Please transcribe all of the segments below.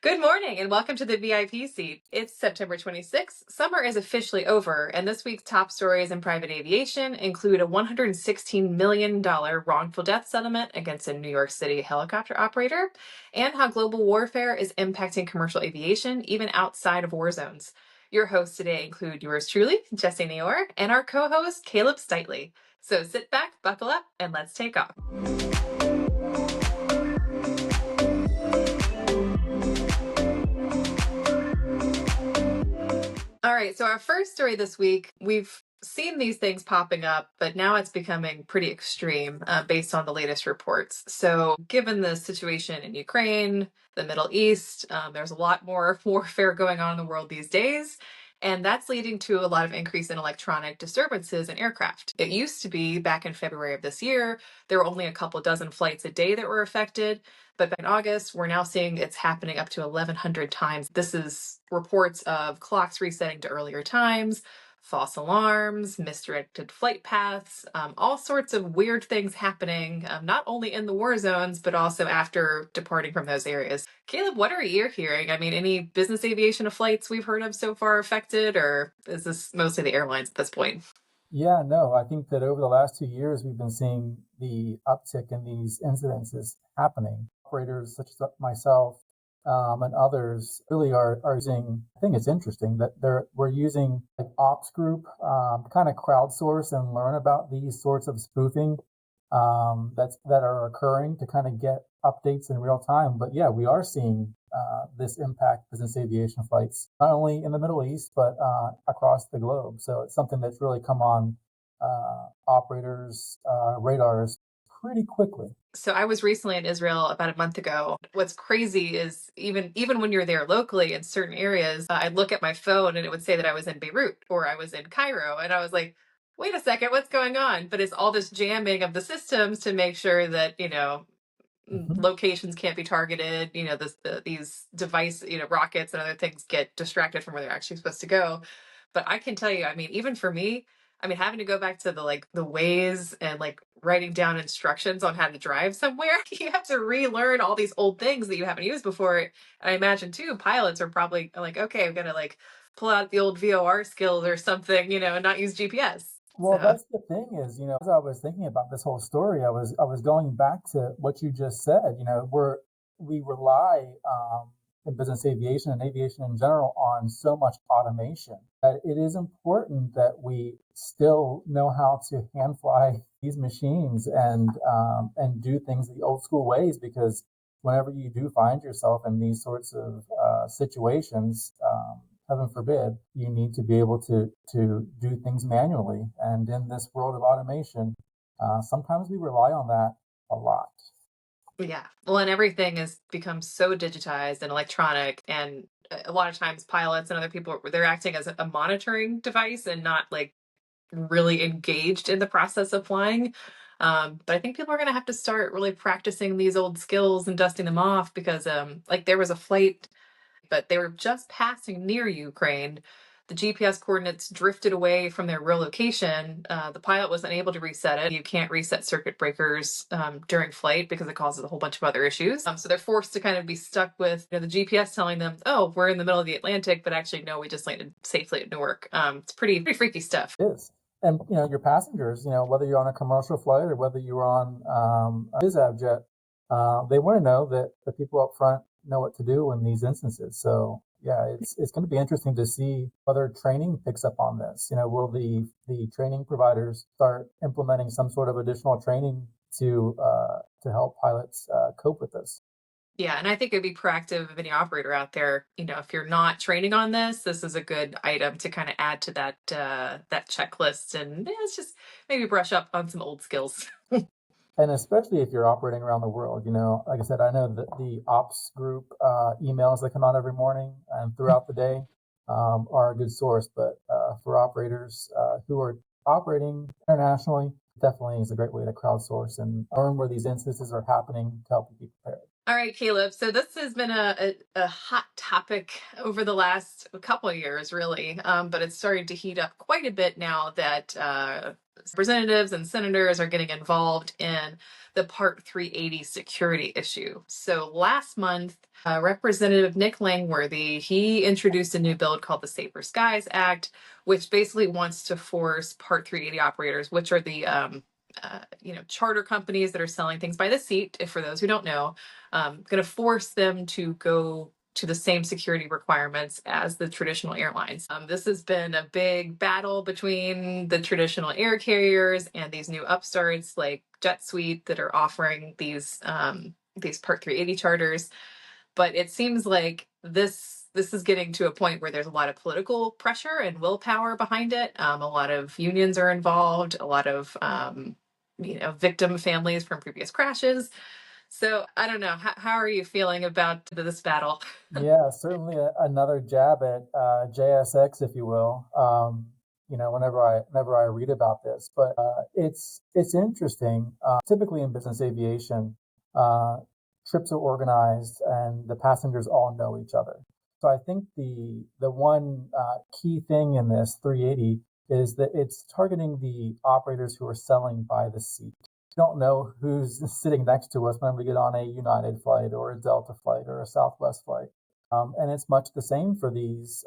Good morning and welcome to the VIP seat. It's September 26th. Summer is officially over, and this week's top stories in private aviation include a $116 million wrongful death settlement against a New York City helicopter operator, and how global warfare is impacting commercial aviation even outside of war zones. Your hosts today include yours truly, Jessie Naor, and our co-host, Caleb Stitely. So sit back, buckle up, and let's take off. All right, so our first story this week, we've seen these things popping up, but now it's becoming pretty extreme based on the latest reports. So, given the situation in Ukraine, the Middle East, there's a lot more warfare going on in the world these days. And that's leading to a lot of increase in electronic disturbances in aircraft. It used to be back in February of this year, there were only a couple dozen flights a day that were affected. But back in August, we're now seeing it's happening up to 1,100 times. This is reports of clocks resetting to earlier times, false alarms, misdirected flight paths, all sorts of weird things happening, not only in the war zones, but also after departing from those areas. Caleb, what are you hearing? I mean, any business aviation flights we've heard of so far affected, or is this mostly the airlines at this point? Yeah, no, I think that over the last 2 years, we've been seeing the uptick in these incidences happening. Operators such as myself and others really are using, I think it's interesting that we're using like ops group kind of crowdsource and learn about these sorts of spoofing that are occurring to kind of get updates in real time. But yeah, we are seeing this impact business aviation flights, not only in the Middle East, but across the globe. So it's something that's really come on operators' radars pretty quickly. So I was recently in Israel about a month ago. What's crazy is even when you're there locally in certain areas, I'd look at my phone and it would say that I was in Beirut or I was in Cairo, and I was like, "Wait a second, what's going on?" But it's all this jamming of the systems to make sure that Mhm. locations can't be targeted. These device, rockets and other things get distracted from where they're actually supposed to go. But I can tell you, I mean, even for me, I mean, having to go back to the ways and like writing down instructions on how to drive somewhere, you have to relearn all these old things that you haven't used before. And I imagine too, pilots are probably like, okay, I'm gonna like pull out the old VOR skills or something, and not use GPS. Well, So that's the thing is, as I was thinking about this whole story, I was going back to what you just said. We rely in business aviation and aviation in general on so much automation that it is important that we still know how to hand fly these machines and do things the old school ways, because whenever you do find yourself in these sorts of situations, heaven forbid, you need to be able to do things manually. And in this world of automation, sometimes we rely on that a lot. yeah. Well, and everything has become so digitized and electronic, and a lot of times pilots and other people, they're acting as a monitoring device and not like really engaged in the process of flying. But I think people are going to have to start really practicing these old skills and dusting them off because, like, there was a flight, but they were just passing near Ukraine. The GPS coordinates drifted away from their real location. The pilot was unable to reset it. You can't reset circuit breakers during flight because it causes a whole bunch of other issues. So they're forced to kind of be stuck with the GPS telling them, "Oh, we're in the middle of the Atlantic," but actually, no, we just landed safely at Newark. It's pretty freaky stuff. It is. And your passengers, whether you're on a commercial flight or whether you're on a BizAv jet, they want to know that the people up front know what to do in these instances. So yeah, it's going to be interesting to see whether training picks up on this. Will the training providers start implementing some sort of additional training to help pilots cope with this? Yeah, and I think it'd be proactive of any operator out there. If you're not training on this, this is a good item to kind of add to that checklist, and it's just maybe brush up on some old skills. And especially if you're operating around the world, like I said, I know that the ops group emails that come out every morning and throughout the day are a good source. But for operators who are operating internationally, definitely is a great way to crowdsource and learn where these instances are happening to help you be prepared. All right, Caleb. So this has been a hot topic over the last couple of years, really. But it's starting to heat up quite a bit now that representatives and senators are getting involved in the Part 380 security issue. So last month, Representative Nick Langworthy, he introduced a new bill called the Safer Skies Act, which basically wants to force Part 380 operators, which are the charter companies that are selling things by the seat, if for those who don't know, going to force them to go to the same security requirements as the traditional airlines. This has been a big battle between the traditional air carriers and these new upstarts like JetSuite that are offering these Part 380 charters. But it seems like this is getting to a point where there's a lot of political pressure and willpower behind it. A lot of unions are involved, a lot of victim families from previous crashes. So I don't know. How are you feeling about this battle? Yeah, certainly another jab at JSX, if you will. Whenever I read about this, but it's interesting. Typically in business aviation, uh, trips are organized and the passengers all know each other. So I think the one key thing in this 380 is that it's targeting the operators who are selling by the seat. Don't know who's sitting next to us when we get on a United flight or a Delta flight or a Southwest flight. And it's much the same for these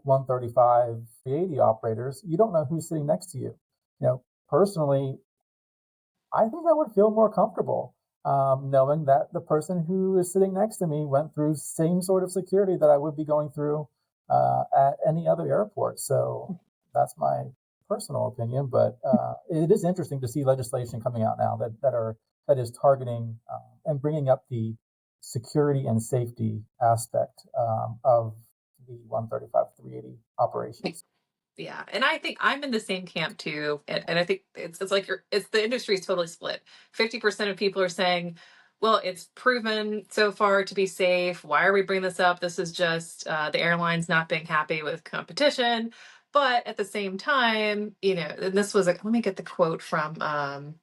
135, 380 operators. You don't know who's sitting next to you. Personally, I think I would feel more comfortable knowing that the person who is sitting next to me went through same sort of security that I would be going through at any other airport. So that's my personal opinion. But it is interesting to see legislation coming out now that is targeting and bringing up the security and safety aspect of the 135 380 operations. Yeah, and I think I'm in the same camp too, and I think it's like it's the industry is totally split. 50% of people are saying, "Well, it's proven so far to be safe. Why are we bringing this up? This is just the airlines not being happy with competition." But at the same time, and this was let me get the quote from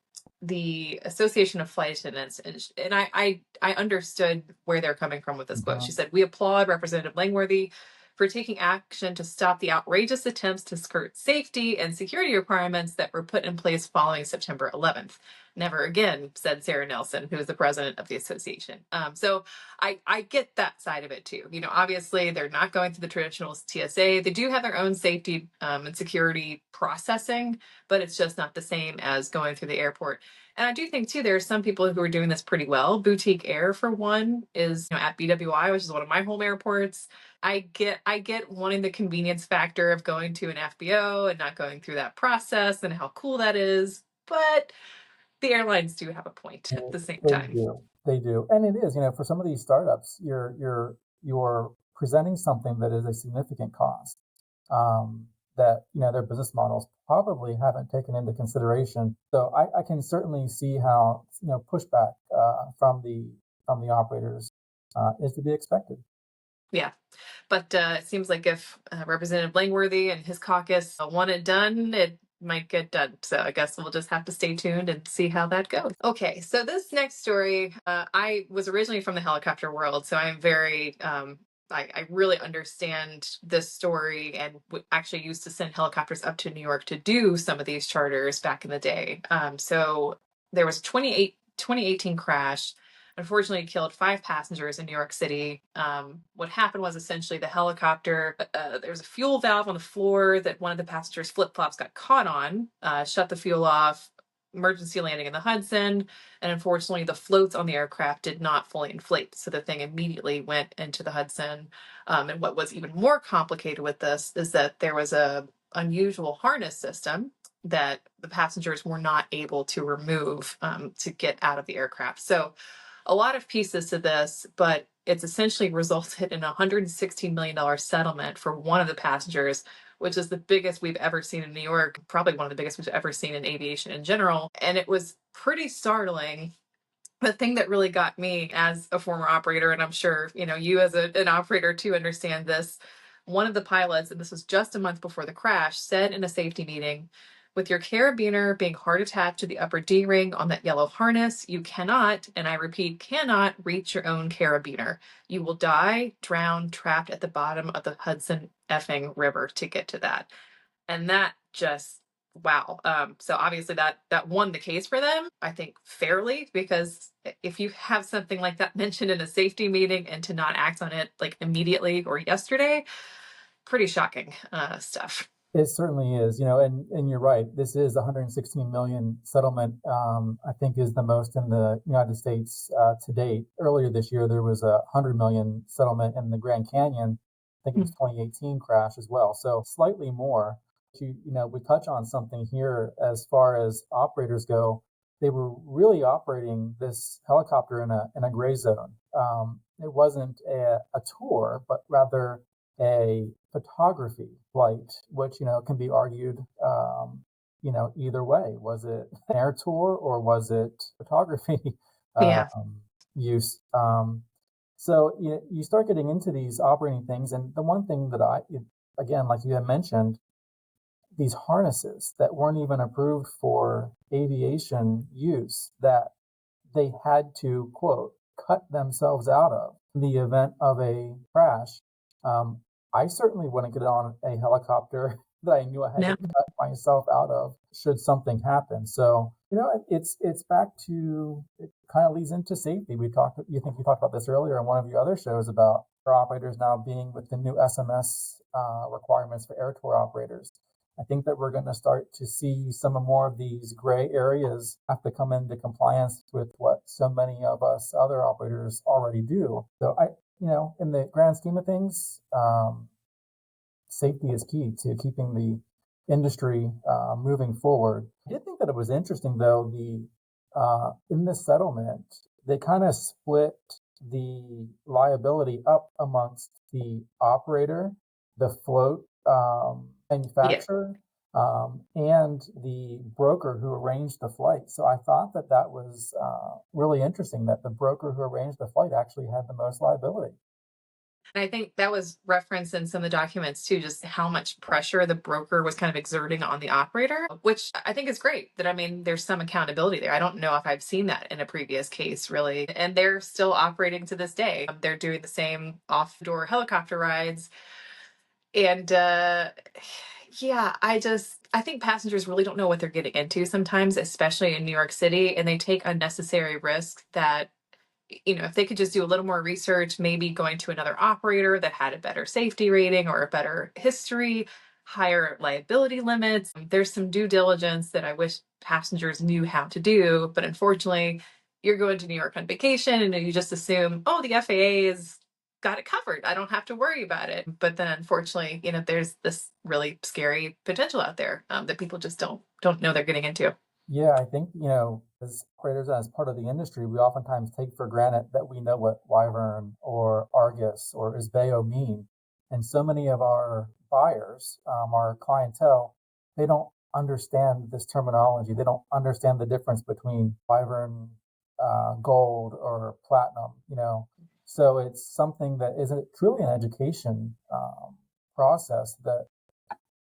the Association of Flight Attendants, and I understood where they're coming from with this quote. She Mhm. said, "We applaud Representative Langworthy for taking action to stop the outrageous attempts to skirt safety and security requirements that were put in place following September 11th. Never again," said Sarah Nelson, who is the president of the association. So I get that side of it too. Obviously they're not going through the traditional TSA. They do have their own safety and security processing, but it's just not the same as going through the airport. And I do think too, there are some people who are doing this pretty well. Boutique Air, for one, is at BWI, which is one of my home airports. I get wanting the convenience factor of going to an FBO and not going through that process and how cool that is. But the airlines do have a point at the same They time. do. They do. And it is, for some of these startups, you're presenting something that is a significant cost that, their business models probably haven't taken into consideration. So I can certainly see how, pushback from the operators is to be expected. Yeah. But it seems like if Representative Langworthy and his caucus want it done, it might get done. So I guess we'll just have to stay tuned and see how that goes. Okay, so this next story, I was originally from the helicopter world, so I'm very, I really understand this story and actually used to send helicopters up to New York to do some of these charters back in the day. So there was 2018 crash. Unfortunately, killed 5 passengers in New York City. What happened was essentially the helicopter, there was a fuel valve on the floor that one of the passengers' flip flops got caught on, shut the fuel off, emergency landing in the Hudson. And unfortunately, the floats on the aircraft did not fully inflate. So the thing immediately went into the Hudson. And what was even more complicated with this is that there was a unusual harness system that the passengers were not able to remove to get out of the aircraft. So a lot of pieces to this, but it's essentially resulted in a $116 million settlement for one of the passengers, which is the biggest we've ever seen in New York, probably one of the biggest we've ever seen in aviation in general. And it was pretty startling. The thing that really got me as a former operator, and I'm sure you as an operator too understand this, one of the pilots, and this was just a month before the crash, said in a safety meeting With your carabiner being hard attached to the upper D ring on that yellow harness, you cannot, and I repeat, cannot reach your own carabiner. You will die, drown, trapped at the bottom of the Hudson effing River to get to that. And that just wow. So obviously that won the case for them, I think fairly, because if you have something like that mentioned in a safety meeting and to not act on it like immediately or yesterday, pretty shocking stuff. It certainly is, and you're right. This is 116 million settlement. I think is the most in the United States to date. Earlier this year, there was a 100 million settlement in the Grand Canyon. I think it was 2018 crash as well. So slightly more. We touch on something here as far as operators go. They were really operating this helicopter in a gray zone. It wasn't a tour, but rather a photography flight, which can be argued, either way. Was it an air tour or was it photography Yeah. use? So you start getting into these operating things, and the one thing that again, like you had mentioned, these harnesses that weren't even approved for aviation use that they had to, quote, cut themselves out of in the event of a crash. Um, I certainly wouldn't get on a helicopter that I knew I had No. to cut myself out of should something happen. So, it's back to, it kind of leads into safety. You think you talked about this earlier in one of your other shows about our operators now being with the new SMS requirements for air tour operators. I think that we're going to start to see some more of these gray areas have to come into compliance with what so many of us other operators already do. So in the grand scheme of things, safety is key to keeping the industry moving forward. I did think that it was interesting, though, in the settlement, they kind of split the liability up amongst the operator, the float Yeah. manufacturer, and the broker who arranged the flight. So I thought that was really interesting that the broker who arranged the flight actually had the most liability. And I think that was referenced in some of the documents too, just how much pressure the broker was kind of exerting on the operator, which I think is great. That I mean, there's some accountability there. I don't know if I've seen that in a previous case, really. And they're still operating to this day. They're doing the same off-door helicopter rides. And yeah, I think passengers really don't know what they're getting into sometimes, especially in New York City, and they take unnecessary risks that if they could just do a little more research, maybe going to another operator that had a better safety rating or a better history, higher liability limits. There's some due diligence that I wish passengers knew how to do, but unfortunately, you're going to New York on vacation and you just assume, oh, the FAA has got it covered. I don't have to worry about it. But then unfortunately, there's this really scary potential out there that people just don't know they're getting into. Yeah, I think, as operators and as part of the industry, we oftentimes take for granted that we know what Wyvern or Argus or Isbeo mean. And so many of our buyers, our clientele, they don't understand this terminology. They don't understand the difference between Wyvern, gold or platinum. So it's something that is truly an education process that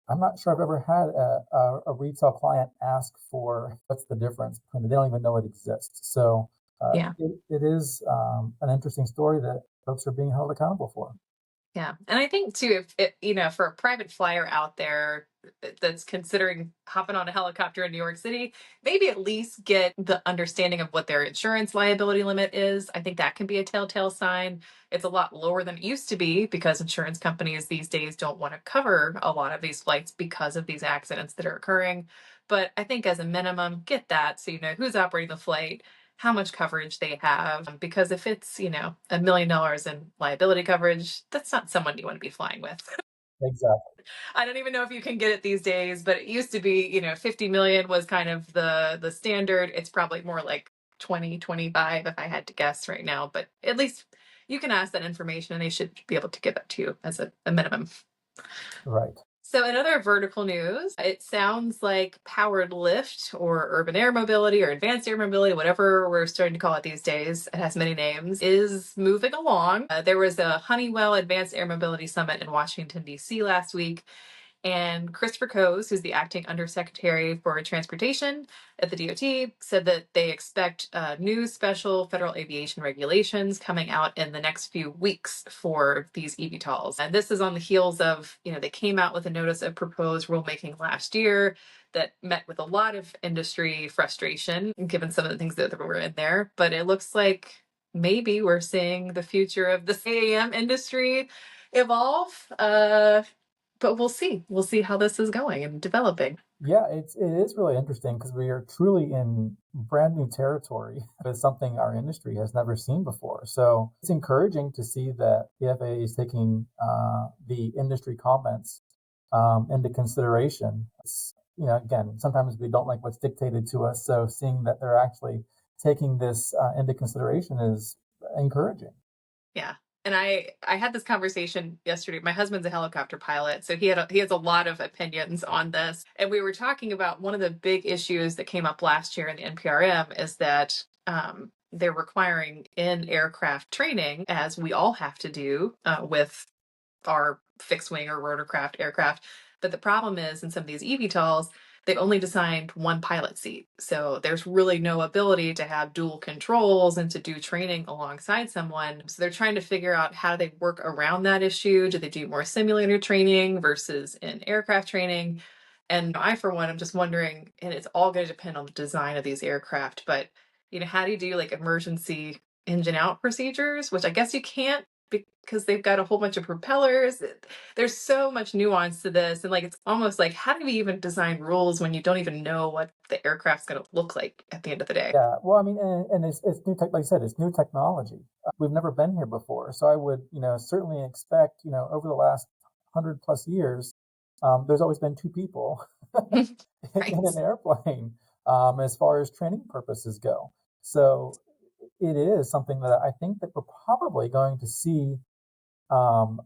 I'm not sure I've ever had a retail client ask for what's the difference between. They don't even know it exists. So Yeah. it is an interesting story that folks are being held accountable for. Yeah. And I think too, if it, for a private flyer out there that's considering hopping on a helicopter in New York City, maybe at least get the understanding of what their insurance liability limit is. I think that can be a telltale sign. It's a lot lower than it used to be because insurance companies these days don't want to cover a lot of these flights because of these accidents that are occurring. But I think as a minimum, get that so you know who's operating the flight, how much coverage they have. Because if it's, $1 million in liability coverage, that's not someone you want to be flying with. Exactly. I don't even know if you can get it these days, but it used to be, 50 million was kind of the standard. It's probably more like 20, 25 if I had to guess right now, but at least you can ask that information and they should be able to give that to you as a minimum. Right. So, in other vertical news, it sounds like powered lift or urban air mobility or advanced air mobility, whatever we're starting to call it these days, it has many names, is moving along. There was a Honeywell Advanced Air Mobility Summit in Washington, D.C. last week. And Christopher Coase, who's the acting undersecretary for transportation at the DOT, said that they expect new special federal aviation regulations coming out in the next few weeks for these eVTOLs. And this is on the heels of, they came out with a notice of proposed rulemaking last year that met with a lot of industry frustration, given some of the things that were in there. But it looks like maybe we're seeing the future of the AAM industry evolve. But we'll see. We'll see how this is going and developing. Yeah, it is really interesting because we are truly in brand new territory. It's something our industry has never seen before. So it's encouraging to see that the FAA is taking the industry comments into consideration. Again, sometimes we don't like what's dictated to us. So seeing that they're actually taking this into consideration is encouraging. Yeah. And I had this conversation yesterday. My husband's a helicopter pilot, so he has a lot of opinions on this. And we were talking about one of the big issues that came up last year in the NPRM is that they're requiring in aircraft training, as we all have to do with our fixed wing or rotorcraft aircraft. But the problem is in some of these eVTOLs, they only designed one pilot seat. So there's really no ability to have dual controls and to do training alongside someone. So they're trying to figure out how do they work around that issue. Do they do more simulator training versus in aircraft training? And I, for one, I'm just wondering, and it's all going to depend on the design of these aircraft, but how do you do like emergency engine out procedures, which I guess you can't because they've got a whole bunch of propellers. There's so much nuance to this. And like, it's almost like, how do we even design rules when you don't even know what the aircraft's going to look like at the end of the day? Yeah, well, I mean, and it's new tech, like I said, it's new technology. We've never been here before. So I would, certainly expect, over the last 100+ years, there's always been two people Right. in an airplane as far as training purposes go. So it is something that I think that we're probably going to see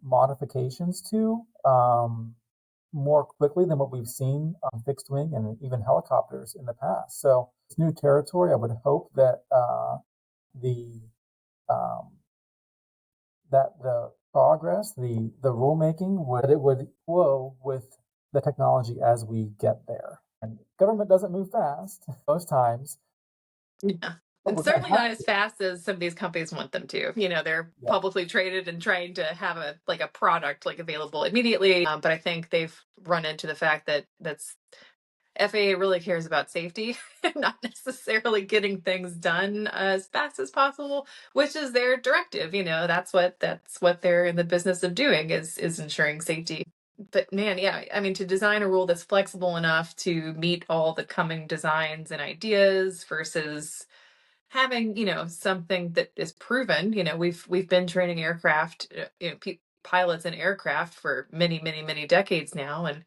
modifications to more quickly than what we've seen on fixed wing and even helicopters in the past. So it's new territory. I would hope that the progress, the rulemaking would flow with the technology as we get there. And government doesn't move fast most times. Yeah. But And we're going to certainly have not as fast as some of these companies want them to. They're yeah. publicly traded and trying to have a product available immediately. But I think they've run into the fact that FAA really cares about safety, not necessarily getting things done as fast as possible, which is their directive. That's what they're in the business of doing is ensuring safety. But man, yeah, I mean, to design a rule that's flexible enough to meet all the coming designs and ideas versus having something that is proven. We've been training aircraft, pilots in aircraft for many, many, many decades now, and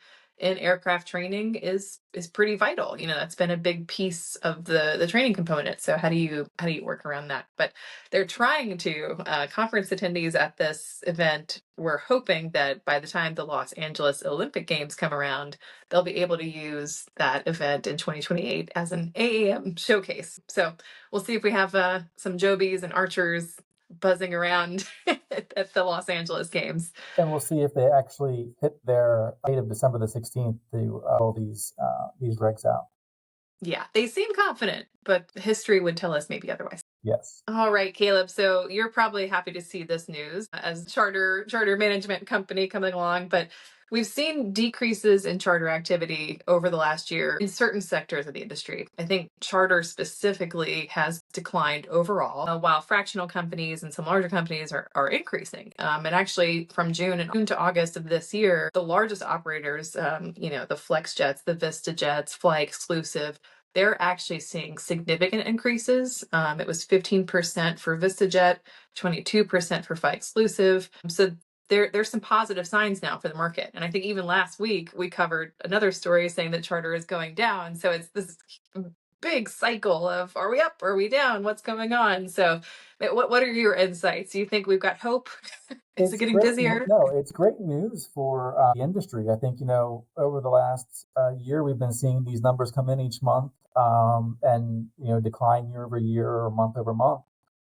aircraft training is pretty vital. That's been a big piece of the training component. So how do you work around that? But they're trying to. Conference attendees at this event were hoping that by the time the Los Angeles Olympic Games come around, they'll be able to use that event in 2028 as an AAM showcase. So we'll see if we have some Jobies and archers buzzing around at the Los Angeles Games. And we'll see if they actually hit their date of December the 16th to roll these regs out. Yeah, they seem confident, but history would tell us maybe otherwise. Yes. All right, Caleb. So you're probably happy to see this news as charter management company coming along, but we've seen decreases in charter activity over the last year in certain sectors of the industry. I think charter specifically has declined overall, while fractional companies and some larger companies are increasing. And actually, from June to August of this year, the largest operators, the Flex Jets, the Vista Jets, Fly Exclusive, they're actually seeing significant increases. It was 15% for VistaJet, 22% for Fly Exclusive. So there's some positive signs now for the market. And I think even last week we covered another story saying that charter is going down. So it's this big cycle of, are we up? Are we down? What's going on? So what are your insights? Do you think we've got hope? Is it It's getting great. busier? No, it's great news for the industry. I think, over the last year, we've been seeing these numbers come in each month and, decline year over year or month over month.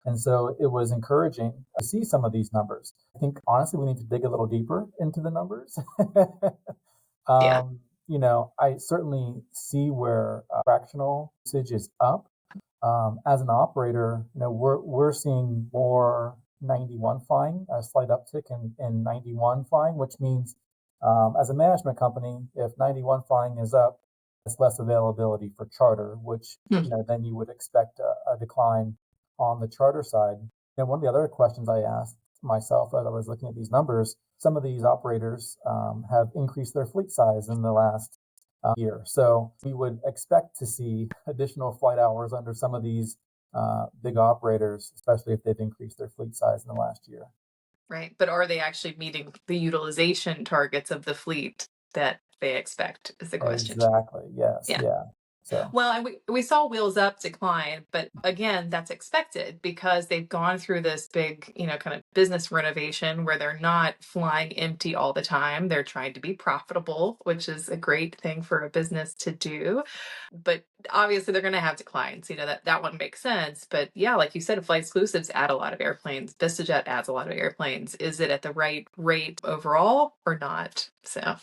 And so it was encouraging to see some of these numbers. I think, honestly, we need to dig a little deeper into the numbers Yeah. I certainly see where fractional usage is up. As an operator, we're seeing more 91 flying, a slight uptick in 91 flying, which means as a management company, if 91 flying is up, it's less availability for charter, which Hmm. then you would expect a decline on the charter side. And one of the other questions I asked myself as I was looking at these numbers, some of these operators have increased their fleet size in the last year. So we would expect to see additional flight hours under some of these big operators, especially if they've increased their fleet size in the last year. Right. But are they actually meeting the utilization targets of the fleet that they expect is the question. Exactly. Yes. Yeah. Yeah. So Well, and we saw Wheels Up decline, but again, that's expected because they've gone through this big, kind of business renovation where they're not flying empty all the time. They're trying to be profitable, which is a great thing for a business to do. But obviously, they're going to have declines. That one makes sense. But yeah, like you said, flight exclusives add a lot of airplanes. VistaJet adds a lot of airplanes. Is it at the right rate overall or not? So.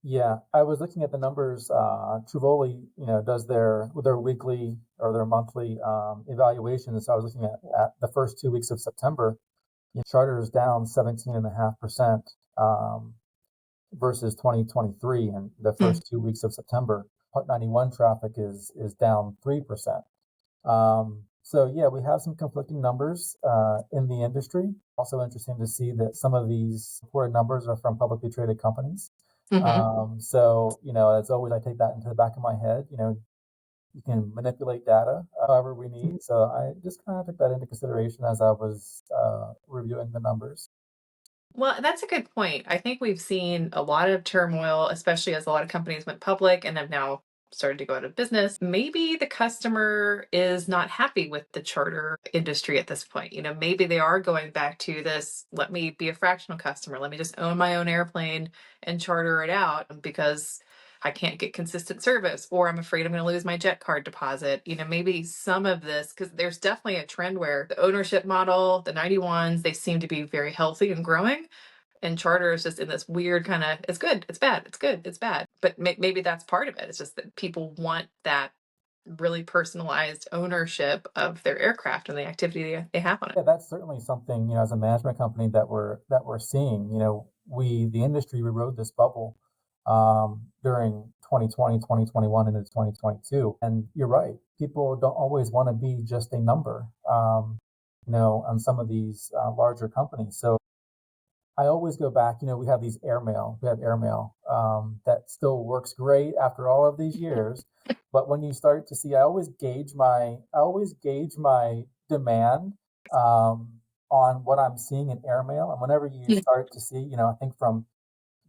yeah, I was looking at the numbers. Truvoli, does their weekly or their monthly evaluations. So I was looking at the first 2 weeks of September. Charter is down 17.5%. Versus 2023 and the Mm, first 2 weeks of September. Part 91 traffic is down 3%. So yeah, we have some conflicting numbers in the industry. Also interesting to see that some of these reported numbers are from publicly traded companies. mhm. So as always, I take that into the back of my head. You can manipulate data however we need. So I just kind of took that into consideration as I was reviewing the numbers. Well, that's a good point. I think we've seen a lot of turmoil, especially as a lot of companies went public and have now started to go out of business. Maybe the customer is not happy with the charter industry at this point. Maybe they are going back to this, let me be a fractional customer. Let me just own my own airplane and charter it out because I can't get consistent service, or I'm afraid I'm going to lose my jet card deposit. Maybe some of this, because there's definitely a trend where the ownership model, the 91s, they seem to be very healthy and growing. And charter is just in this weird kind of, it's good, it's bad, it's good, it's bad. But maybe that's part of it. It's just that people want that really personalized ownership of their aircraft and the activity they have on it. Yeah, that's certainly something, as a management company that we're seeing. The industry, we rode this bubble during 2020, 2021, into 2022. And you're right, people don't always want to be just a number, on some of these larger companies. So I always go back, we have airmail that still works great after all of these years. But when you start to see, I always gauge my demand on what I'm seeing in airmail. And whenever you start to see, I think from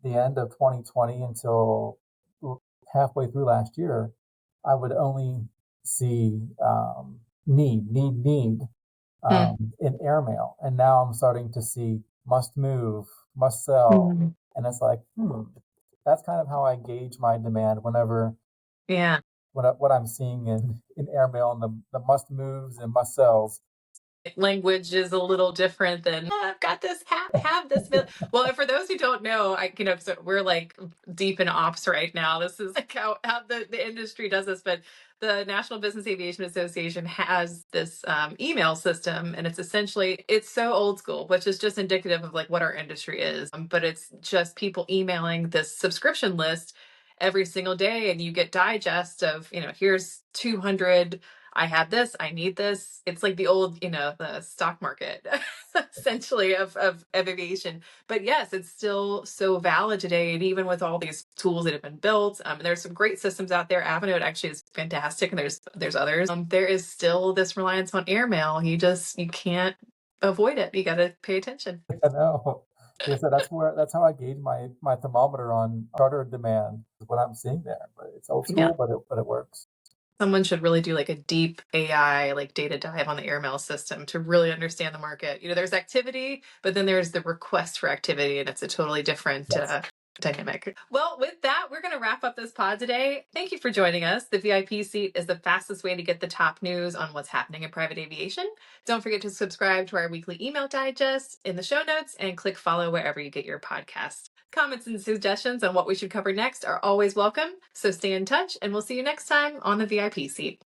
the end of 2020 until halfway through last year, I would only see need in airmail. And now I'm starting to see must move, must sell. Mm. And it's like, that's kind of how I gauge my demand whenever Yeah. what I'm seeing in airmail and the must moves and must sells. Language is a little different than I've got this have this well, and for those who don't know, so we're like deep in ops right now. This is like how the industry does this, but the National Business Aviation Association has this email system, and it's so old school, which is just indicative of like what our industry is. But it's just people emailing this subscription list every single day, and you get digest of, here's 200. I had this, I need this. It's like the old, the stock market, essentially, of aviation. But yes, it's still so valid today. And even with all these tools that have been built, there's some great systems out there. Avinode actually is fantastic, and there's others. There is still this reliance on airmail. You can't avoid it. You got to pay attention. I know. Like I said, that's how I gauge my thermometer on charter demand, is what I'm seeing there. But it's old Yeah. school, but it works. Someone should really do like a deep AI, like data dive on the airmail system to really understand the market. There's activity, but then there's the request for activity, and it's a totally different Yes. dynamic. Well, with that, we're going to wrap up this pod today. Thank you for joining us. The VIP seat is the fastest way to get the top news on what's happening in private aviation. Don't forget to subscribe to our weekly email digest in the show notes and click follow wherever you get your podcasts. Comments and suggestions on what we should cover next are always welcome, so stay in touch, and we'll see you next time on the VIP seat.